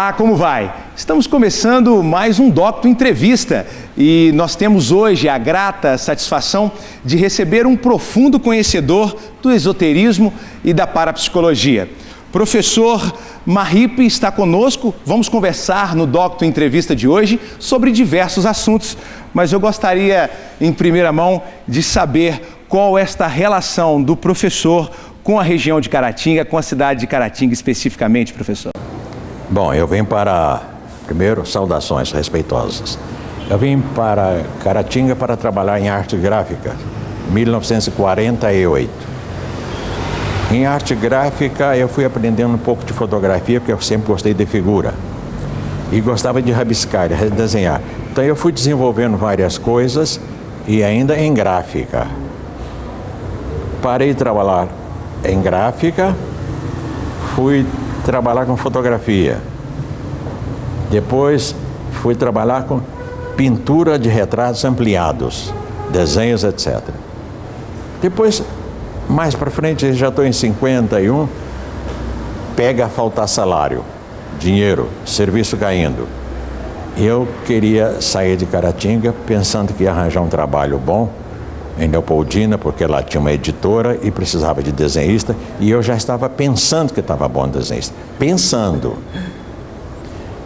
Olá, como vai? Estamos começando mais um Docto Entrevista e nós temos hoje a grata satisfação de receber um profundo conhecedor do esoterismo e da parapsicologia. Professor Marripe está conosco, vamos conversar no Docto Entrevista de hoje sobre diversos assuntos, mas eu gostaria, em primeira mão, de saber qual é esta relação do professor com a região de Caratinga, com a cidade de Caratinga especificamente, professor. Bom, eu vim para, primeiro, saudações respeitosas. Eu vim para Caratinga para trabalhar em arte gráfica, em 1948. Em arte gráfica eu fui aprendendo um pouco de fotografia, porque eu sempre gostei de figura. E gostava de rabiscar, de desenhar. Então eu fui desenvolvendo várias coisas e ainda em gráfica. Parei de trabalhar em gráfica, fui trabalhar com fotografia. Depois fui trabalhar com pintura de retratos ampliados, desenhos, etc. Depois, mais para frente, já estou em 51, pega a faltar salário, dinheiro, serviço caindo. Eu queria sair de Caratinga pensando que ia arranjar um trabalho bom em Leopoldina, porque lá tinha uma editora e precisava de desenhista, e eu já estava pensando que estava bom desenhista. Pensando.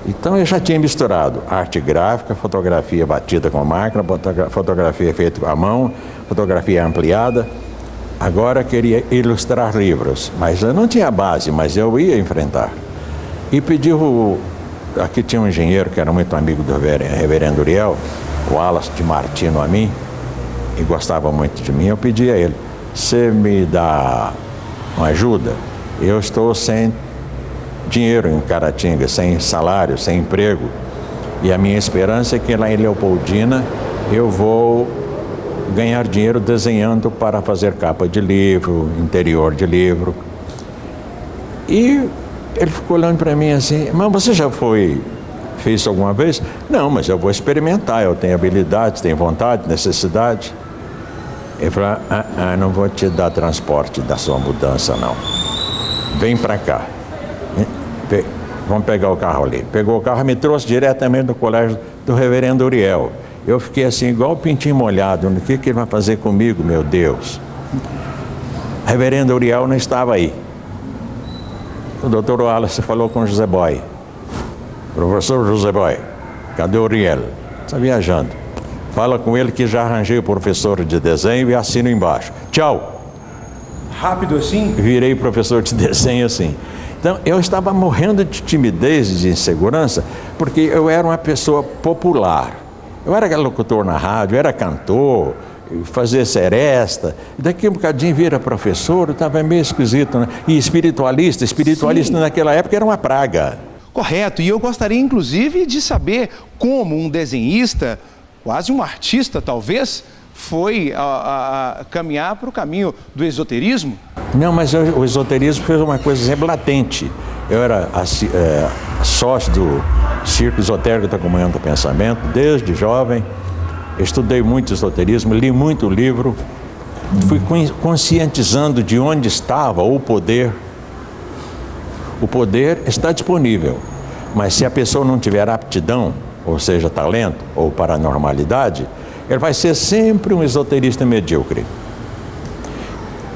Então eu já tinha misturado arte gráfica, fotografia batida com máquina, fotografia feita com a mão, fotografia ampliada. Agora queria ilustrar livros, mas eu não tinha base, mas eu ia enfrentar. E pedi aqui tinha um engenheiro que era muito amigo do reverendo Uriel, o Wallace de Martino a mim, e gostava muito de mim. Eu pedi a ele: você me dá uma ajuda? Eu estou sem dinheiro em Caratinga, sem salário, sem emprego, e a minha esperança é que lá em Leopoldina eu vou ganhar dinheiro desenhando para fazer capa de livro, interior de livro. E ele ficou olhando para mim assim: mas você já fez isso alguma vez? Não, mas eu vou experimentar, eu tenho habilidade, tenho vontade, necessidade. Ele falou: não vou te dar transporte da sua mudança, não. Vem para cá. Vamos pegar o carro ali. Pegou o carro e me trouxe diretamente do colégio do reverendo Uriel. Eu fiquei assim, igual o pintinho molhado. O que ele vai fazer comigo, meu Deus? O reverendo Uriel não estava aí. O doutor Wallace falou com o José Boy: professor José Boy, cadê o Uriel? Está viajando. Fala com ele que já arranjei o professor de desenho e assino embaixo. Tchau. Rápido assim? Virei professor de desenho assim. Então, eu estava morrendo de timidez e de insegurança, porque eu era uma pessoa popular. Eu era locutor na rádio, era cantor, fazia seresta. Daqui a um bocadinho vira professor, estava meio esquisito, né? E espiritualista Sim. Naquela época era uma praga. Correto, e eu gostaria inclusive de saber como um desenhista, quase um artista talvez, foi caminhar para o caminho do esoterismo. Não, mas o esoterismo foi uma coisa sempre latente. Eu era sócio do Círculo Esotérico da Comunhão do Pensamento, desde jovem. Estudei muito esoterismo, li muito livro, fui conscientizando de onde estava o poder. O poder está disponível, mas se a pessoa não tiver aptidão, ou seja, talento ou paranormalidade, ele vai ser sempre um esoterista medíocre.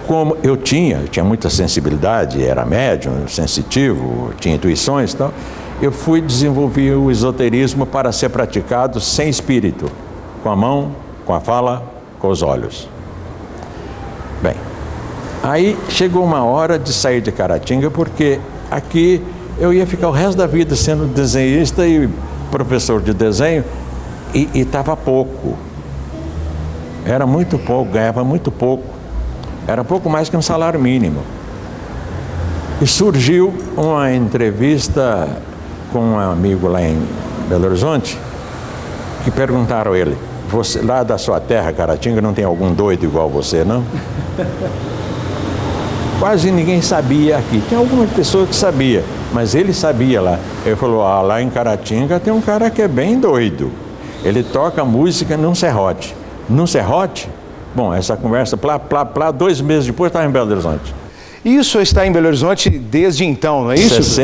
Como eu tinha muita sensibilidade, era médium, sensitivo, tinha intuições, então eu fui desenvolver o esoterismo para ser praticado sem espírito, com a mão, com a fala, com os olhos. Bem, aí chegou uma hora de sair de Caratinga, porque aqui eu ia ficar o resto da vida sendo desenhista e professor de desenho, e estava pouco. Era muito pouco, ganhava muito pouco. Era pouco mais que um salário mínimo. E surgiu uma entrevista com um amigo lá em Belo Horizonte, que perguntaram a ele: você, lá da sua terra, Caratinga, não tem algum doido igual você, não? Quase ninguém sabia aqui. Tinha alguma pessoa que sabia, mas ele sabia lá. Ele falou: lá em Caratinga tem um cara que é bem doido. Ele toca música num serrote. Num serrote? Bom, essa conversa, 2 meses depois, estava em Belo Horizonte. E o senhor está em Belo Horizonte desde então, não é isso?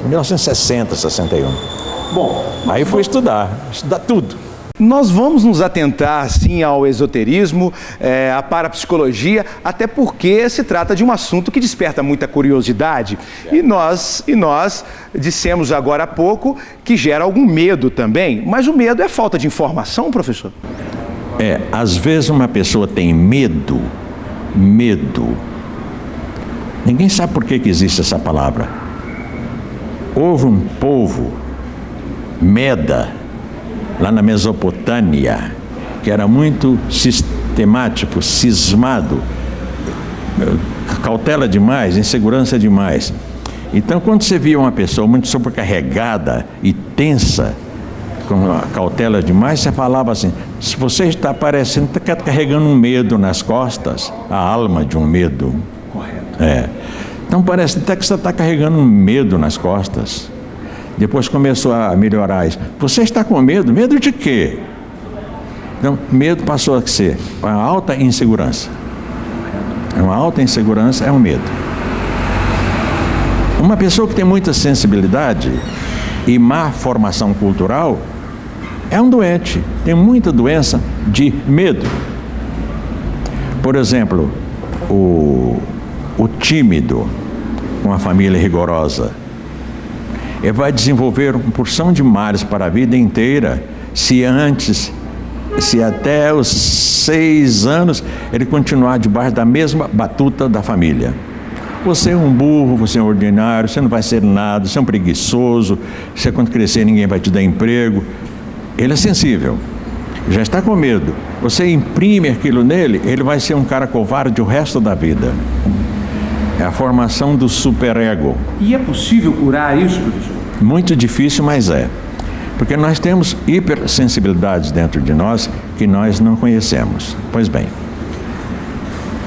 1960, 61. Bom, aí fui estudar tudo. Nós vamos nos atentar, sim, ao esoterismo, à parapsicologia, até porque se trata de um assunto que desperta muita curiosidade. E nós dissemos agora há pouco que gera algum medo também. Mas o medo é falta de informação, professor? Às vezes uma pessoa tem medo. Ninguém sabe por que existe essa palavra. Houve um povo, Meda, lá na Mesopotâmia, que era muito sistemático, cismado, cautela demais, insegurança demais. Então, quando você via uma pessoa muito sobrecarregada e tensa, com cautela demais, você falava assim: se você está parecendo que está carregando um medo nas costas, a alma de um medo. Correto. Então parece até que você está carregando um medo nas costas. Depois começou a melhorar isso. Você está com medo? Medo de quê? Então, medo passou a ser uma alta insegurança. Uma alta insegurança é um medo. Uma pessoa que tem muita sensibilidade e má formação cultural é um doente. Tem muita doença de medo. Por exemplo, o tímido, com uma família rigorosa, ele vai desenvolver uma porção de males para a vida inteira, se até os 6 anos ele continuar debaixo da mesma batuta da família. Você é um burro, você é um ordinário, você não vai ser nada, você é um preguiçoso, você quando crescer ninguém vai te dar emprego. Ele é sensível, já está com medo. Você imprime aquilo nele, ele vai ser um cara covarde o resto da vida. É a formação do superego. E é possível curar isso, professor? Muito difícil, mas é. Porque nós temos hipersensibilidades dentro de nós que nós não conhecemos. Pois bem,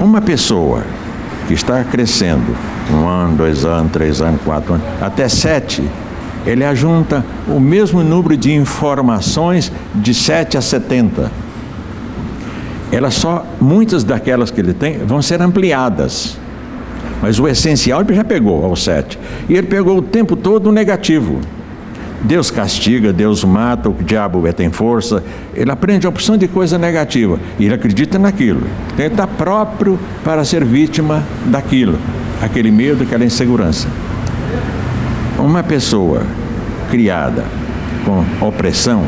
uma pessoa que está crescendo 1 ano, 2 anos, 3 anos, 4 anos, até 7, ele ajunta o mesmo número de informações de 7 a 70. Muitas daquelas que ele tem vão ser ampliadas. Mas o essencial ele já pegou aos 7. E ele pegou o tempo todo o negativo. Deus castiga, Deus mata, o diabo tem força. Ele aprende a opção de coisa negativa. E ele acredita naquilo. Então ele está próprio para ser vítima daquilo. Aquele medo, aquela insegurança. Uma pessoa criada com opressão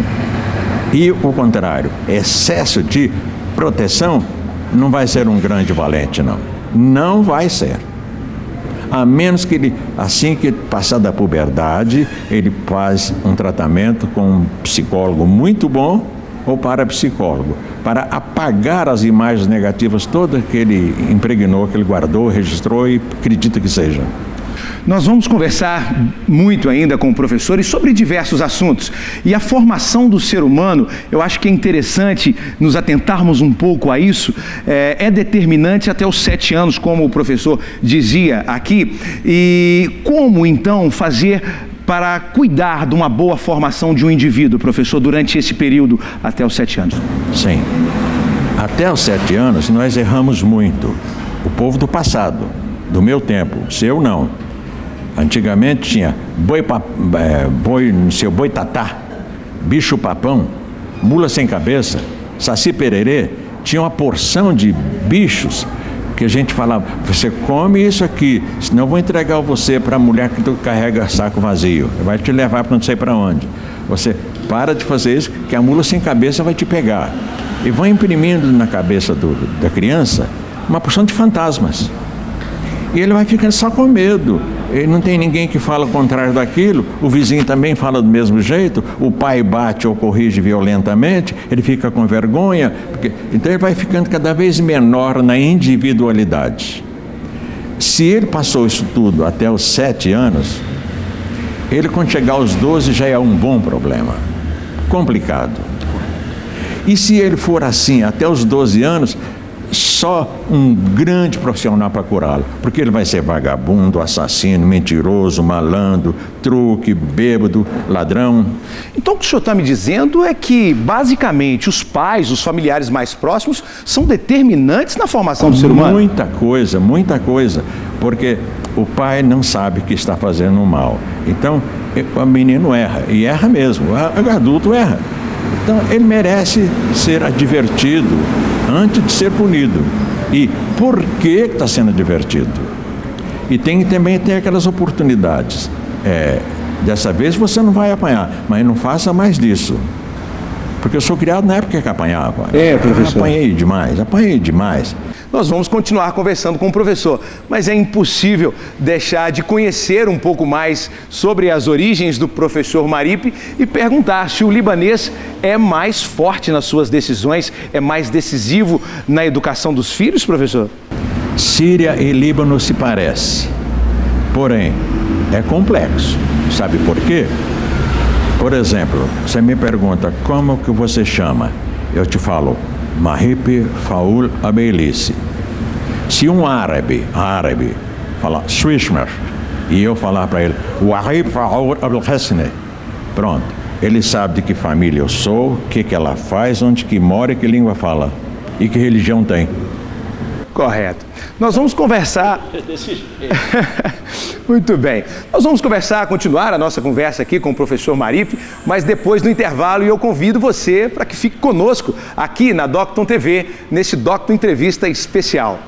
e o contrário, excesso de proteção, não vai ser um grande valente, não. Não vai ser. A menos que ele, assim que passar da puberdade, ele faz um tratamento com um psicólogo muito bom ou parapsicólogo, para apagar as imagens negativas todas que ele impregnou, que ele guardou, registrou e acredita que seja. Nós vamos conversar muito ainda com professores sobre diversos assuntos. E a formação do ser humano, eu acho que é interessante nos atentarmos um pouco a isso, é determinante até os 7 anos, como o professor dizia aqui. E como, então, fazer para cuidar de uma boa formação de um indivíduo, professor, durante esse período até os 7 anos? Sim. Até os 7 anos, nós erramos muito. O povo do passado, do meu tempo, seu não. Antigamente tinha boi tatá, bicho papão, mula sem cabeça, saci pererê. Tinha uma porção de bichos que a gente falava: você come isso aqui, senão eu vou entregar você para a mulher que carrega saco vazio, vai te levar para não sei para onde. Você para de fazer isso, que a mula sem cabeça vai te pegar. E vão imprimindo na cabeça da criança uma porção de fantasmas. E ele vai ficando só com medo. Ele não tem ninguém que fala o contrário daquilo, o vizinho também fala do mesmo jeito, o pai bate ou corrige violentamente, ele fica com vergonha, então ele vai ficando cada vez menor na individualidade. Se ele passou isso tudo até os 7 anos, ele quando chegar aos 12 já é um bom problema, complicado. E se ele for assim até os 12 anos, só um grande profissional para curá-lo, porque ele vai ser vagabundo, assassino, mentiroso, malandro, truque, bêbado, ladrão. Então o que o senhor está me dizendo é que, basicamente, os pais, os familiares mais próximos, são determinantes na formação do ser humano? Muita coisa, porque o pai não sabe que está fazendo mal. Então, o menino erra, e erra mesmo, o adulto erra. Então, ele merece ser advertido antes de ser punido. E por que está sendo advertido? E também tem aquelas oportunidades. Dessa vez você não vai apanhar, mas não faça mais disso. Porque eu sou criado na época que apanhava. Professor. Apanhei demais. Nós vamos continuar conversando com o professor, mas é impossível deixar de conhecer um pouco mais sobre as origens do professor Maripe e perguntar se o libanês é mais forte nas suas decisões, é mais decisivo na educação dos filhos, professor? Síria e Líbano se parecem, porém é complexo. Sabe por quê? Por exemplo, você me pergunta como que você chama, eu te falo Maripe Faoul Abelissi. Se um árabe falar Swishmer e eu falar para ele Wahib Faoul Abelhasne, pronto, ele sabe de que família eu sou, o que ela faz, onde que mora e que língua fala e que religião tem. Correto. Nós vamos conversar... Muito bem. Nós vamos continuar a nossa conversa aqui com o professor Maripe, mas depois do intervalo, e eu convido você para que fique conosco aqui na Docton TV, nesse Docton Entrevista especial.